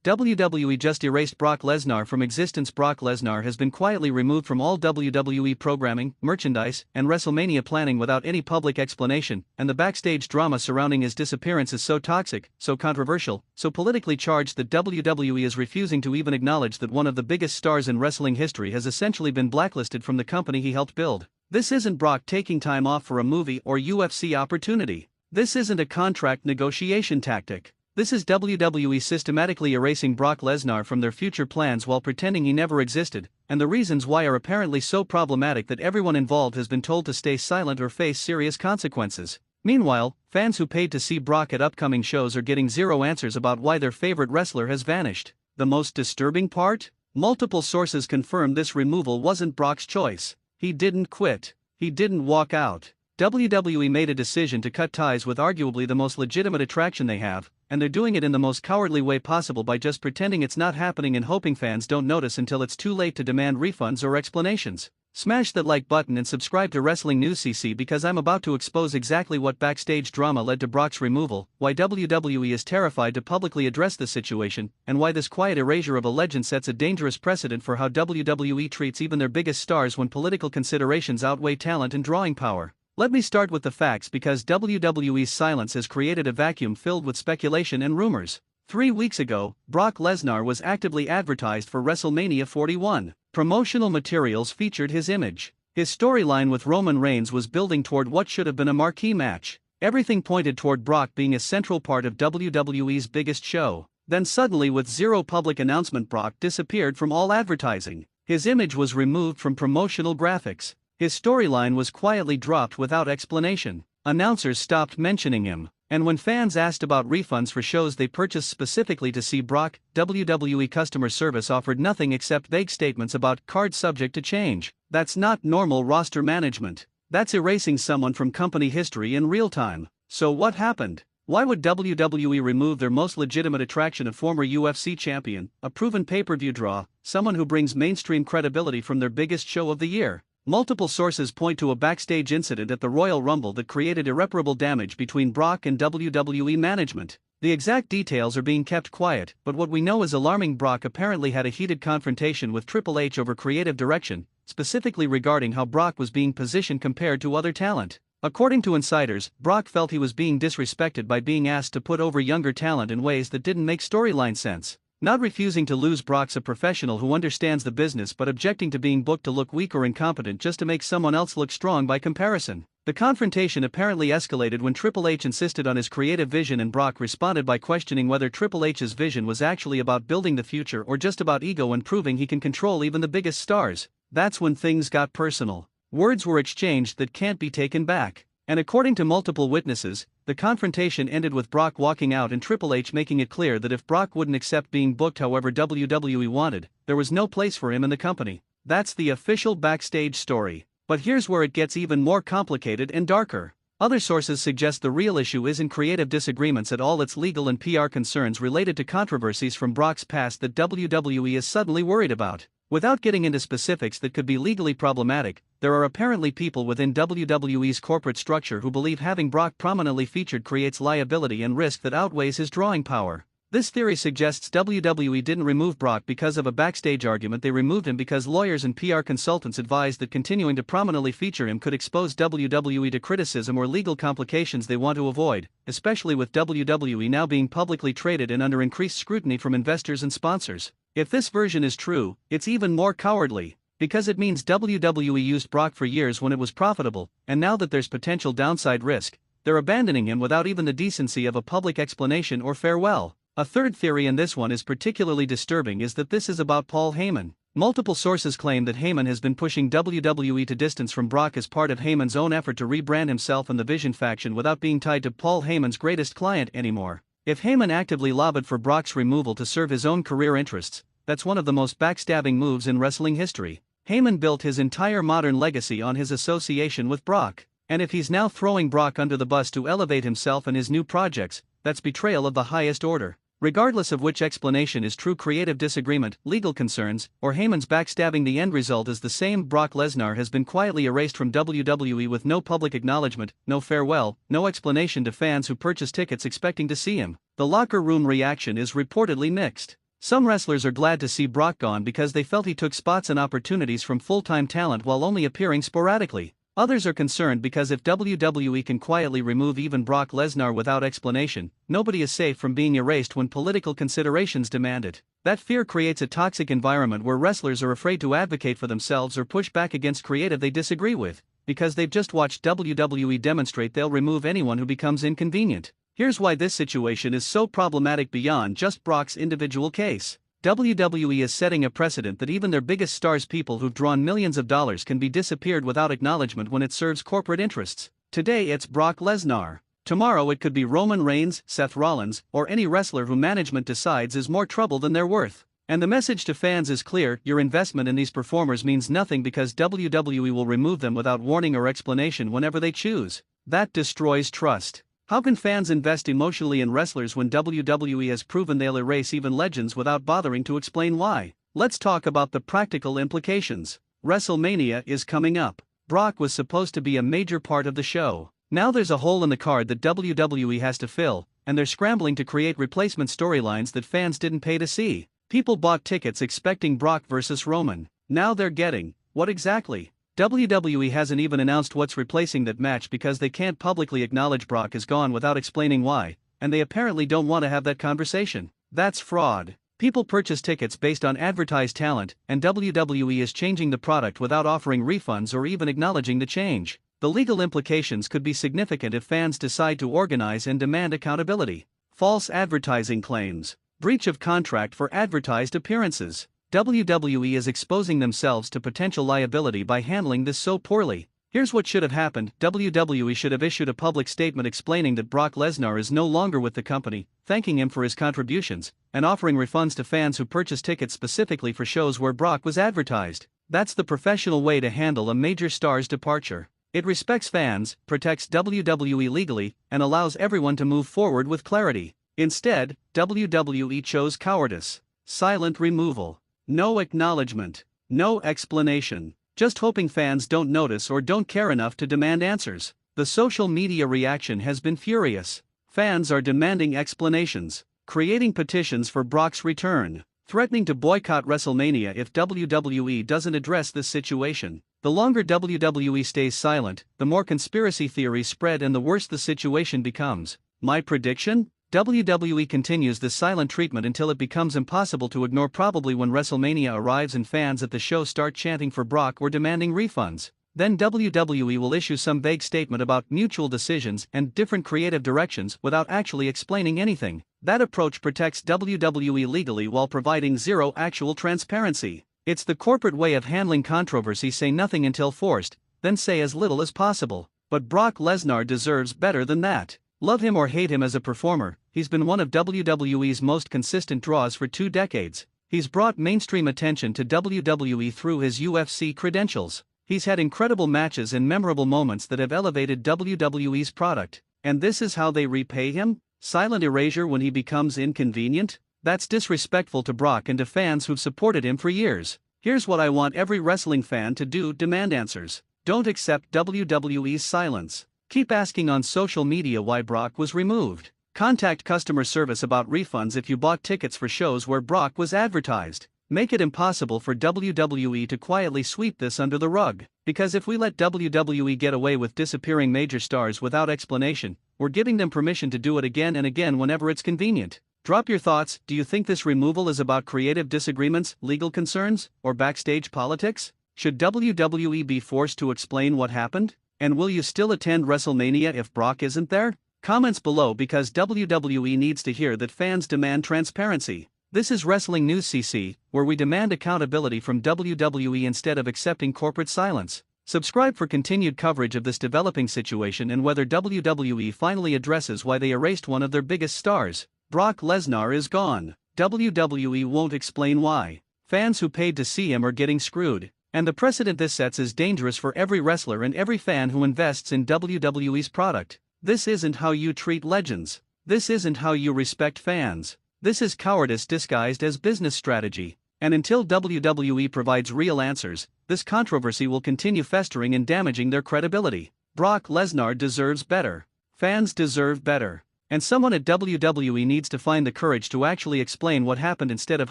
WWE just erased Brock Lesnar from existence. Brock Lesnar has been quietly removed from all WWE programming, merchandise, and WrestleMania planning without any public explanation, and the backstage drama surrounding his disappearance is so toxic, so controversial, so politically charged that WWE is refusing to even acknowledge that one of the biggest stars in wrestling history has essentially been blacklisted from the company he helped build. This isn't Brock taking time off for a movie or UFC opportunity. This isn't a contract negotiation tactic. This is WWE systematically erasing Brock Lesnar from their future plans while pretending he never existed, and the reasons why are apparently so problematic that everyone involved has been told to stay silent or face serious consequences. Meanwhile, fans who paid to see Brock at upcoming shows are getting zero answers about why their favorite wrestler has vanished. The most disturbing part? Multiple sources confirm this removal wasn't Brock's choice. He didn't quit. He didn't walk out. WWE made a decision to cut ties with arguably the most legitimate attraction they have, and they're doing it in the most cowardly way possible by just pretending it's not happening and hoping fans don't notice until it's too late to demand refunds or explanations. Smash that like button and subscribe to Wrestling News CC because I'm about to expose exactly what backstage drama led to Brock's removal, why WWE is terrified to publicly address the situation, and why this quiet erasure of a legend sets a dangerous precedent for how WWE treats even their biggest stars when political considerations outweigh talent and drawing power. Let me start with the facts because WWE's silence has created a vacuum filled with speculation and rumors. 3 weeks ago, Brock Lesnar was actively advertised for WrestleMania 41. Promotional materials featured his image. His storyline with Roman Reigns was building toward what should have been a marquee match. Everything pointed toward Brock being a central part of WWE's biggest show. Then suddenly, with zero public announcement, Brock disappeared from all advertising. His image was removed from promotional graphics. His storyline was quietly dropped without explanation. Announcers stopped mentioning him. And when fans asked about refunds for shows they purchased specifically to see Brock, WWE customer service offered nothing except vague statements about cards subject to change. That's not normal roster management. That's erasing someone from company history in real time. So what happened? Why would WWE remove their most legitimate attraction, a former UFC champion, a proven pay-per-view draw, someone who brings mainstream credibility from their biggest show of the year? Multiple sources point to a backstage incident at the Royal Rumble that created irreparable damage between Brock and WWE management. The exact details are being kept quiet, but what we know is alarming. Brock apparently had a heated confrontation with Triple H over creative direction, specifically regarding how Brock was being positioned compared to other talent. According to insiders, Brock felt he was being disrespected by being asked to put over younger talent in ways that didn't make storyline sense. Not refusing to lose, Brock's a professional who understands the business, but objecting to being booked to look weak or incompetent just to make someone else look strong by comparison. The confrontation apparently escalated when Triple H insisted on his creative vision, and Brock responded by questioning whether Triple H's vision was actually about building the future or just about ego and proving he can control even the biggest stars. That's when things got personal. Words were exchanged that can't be taken back. And according to multiple witnesses, the confrontation ended with Brock walking out and Triple H making it clear that if Brock wouldn't accept being booked however WWE wanted, there was no place for him in the company. That's the official backstage story. But here's where it gets even more complicated and darker. Other sources suggest the real issue isn't creative disagreements at all, it's legal and PR concerns related to controversies from Brock's past that WWE is suddenly worried about. Without getting into specifics that could be legally problematic, there are apparently people within WWE's corporate structure who believe having Brock prominently featured creates liability and risk that outweighs his drawing power. This theory suggests WWE didn't remove Brock because of a backstage argument, they removed him because lawyers and PR consultants advised that continuing to prominently feature him could expose WWE to criticism or legal complications they want to avoid, especially with WWE now being publicly traded and under increased scrutiny from investors and sponsors. If this version is true, it's even more cowardly, because it means WWE used Brock for years when it was profitable, and now that there's potential downside risk, they're abandoning him without even the decency of a public explanation or farewell. A third theory, and this one is particularly disturbing, is that this is about Paul Heyman. Multiple sources claim that Heyman has been pushing WWE to distance from Brock as part of Heyman's own effort to rebrand himself and the Vision faction without being tied to Paul Heyman's greatest client anymore. If Heyman actively lobbied for Brock's removal to serve his own career interests, that's one of the most backstabbing moves in wrestling history. Heyman built his entire modern legacy on his association with Brock, and if he's now throwing Brock under the bus to elevate himself and his new projects, that's betrayal of the highest order. Regardless of which explanation is true, creative disagreement, legal concerns, or Heyman's backstabbing, the end result is the same. Brock Lesnar has been quietly erased from WWE with no public acknowledgement, no farewell, no explanation to fans who purchased tickets expecting to see him. The locker room reaction is reportedly mixed. Some wrestlers are glad to see Brock gone because they felt he took spots and opportunities from full-time talent while only appearing sporadically. Others are concerned because if WWE can quietly remove even Brock Lesnar without explanation, nobody is safe from being erased when political considerations demand it. That fear creates a toxic environment where wrestlers are afraid to advocate for themselves or push back against creative they disagree with, because they've just watched WWE demonstrate they'll remove anyone who becomes inconvenient. Here's why this situation is so problematic beyond just Brock's individual case. WWE is setting a precedent that even their biggest stars, people who've drawn millions of dollars, can be disappeared without acknowledgement when it serves corporate interests. Today it's Brock Lesnar. Tomorrow it could be Roman Reigns, Seth Rollins, or any wrestler who management decides is more trouble than they're worth. And the message to fans is clear: your investment in these performers means nothing because WWE will remove them without warning or explanation whenever they choose. That destroys trust. How can fans invest emotionally in wrestlers when WWE has proven they'll erase even legends without bothering to explain why? Let's talk about the practical implications. WrestleMania is coming up. Brock was supposed to be a major part of the show. Now there's a hole in the card that WWE has to fill, and they're scrambling to create replacement storylines that fans didn't pay to see. People bought tickets expecting Brock versus Roman. Now they're getting, what exactly? WWE hasn't even announced what's replacing that match because they can't publicly acknowledge Brock is gone without explaining why, and they apparently don't want to have that conversation. That's fraud. People purchase tickets based on advertised talent, and WWE is changing the product without offering refunds or even acknowledging the change. The legal implications could be significant if fans decide to organize and demand accountability. False advertising claims. Breach of contract for advertised appearances. WWE is exposing themselves to potential liability by handling this so poorly. Here's what should have happened. WWE should have issued a public statement explaining that Brock Lesnar is no longer with the company, thanking him for his contributions, and offering refunds to fans who purchased tickets specifically for shows where Brock was advertised. That's the professional way to handle a major star's departure. It respects fans, protects WWE legally, and allows everyone to move forward with clarity. Instead, WWE chose cowardice. Silent removal. No acknowledgement. No explanation. Just hoping fans don't notice or don't care enough to demand answers. The social media reaction has been furious. Fans are demanding explanations, creating petitions for Brock's return, threatening to boycott WrestleMania if WWE doesn't address this situation. The longer WWE stays silent, the more conspiracy theories spread and the worse the situation becomes. My prediction? WWE continues this silent treatment until it becomes impossible to ignore, probably when WrestleMania arrives and fans at the show start chanting for Brock or demanding refunds. Then WWE will issue some vague statement about mutual decisions and different creative directions without actually explaining anything. That approach protects WWE legally while providing zero actual transparency. It's the corporate way of handling controversy: say nothing until forced, then say as little as possible. But Brock Lesnar deserves better than that. Love him or hate him as a performer, he's been one of WWE's most consistent draws for 2 decades. He's brought mainstream attention to WWE through his UFC credentials. He's had incredible matches and memorable moments that have elevated WWE's product. And this is how they repay him? Silent erasure when he becomes inconvenient? That's disrespectful to Brock and to fans who've supported him for years. Here's what I want every wrestling fan to do: demand answers. Don't accept WWE's silence. Keep asking on social media why Brock was removed. Contact customer service about refunds if you bought tickets for shows where Brock was advertised. Make it impossible for WWE to quietly sweep this under the rug. Because if we let WWE get away with disappearing major stars without explanation, we're giving them permission to do it again and again whenever it's convenient. Drop your thoughts. Do you think this removal is about creative disagreements, legal concerns, or backstage politics? Should WWE be forced to explain what happened? And will you still attend WrestleMania if Brock isn't there? Comments below, because WWE needs to hear that fans demand transparency. This is Wrestling News CC, where we demand accountability from WWE instead of accepting corporate silence. Subscribe for continued coverage of this developing situation and whether WWE finally addresses why they erased one of their biggest stars. Brock Lesnar is gone. WWE won't explain why. Fans who paid to see him are getting screwed. And the precedent this sets is dangerous for every wrestler and every fan who invests in WWE's product. This isn't how you treat legends. This isn't how you respect fans. This is cowardice disguised as business strategy. And until WWE provides real answers, this controversy will continue festering and damaging their credibility. Brock Lesnar deserves better. Fans deserve better. And someone at WWE needs to find the courage to actually explain what happened instead of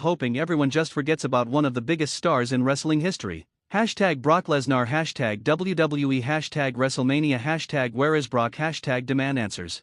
hoping everyone just forgets about one of the biggest stars in wrestling history. Hashtag Brock Lesnar, hashtag WWE, hashtag WrestleMania, hashtag Where is Brock, hashtag Demand Answers.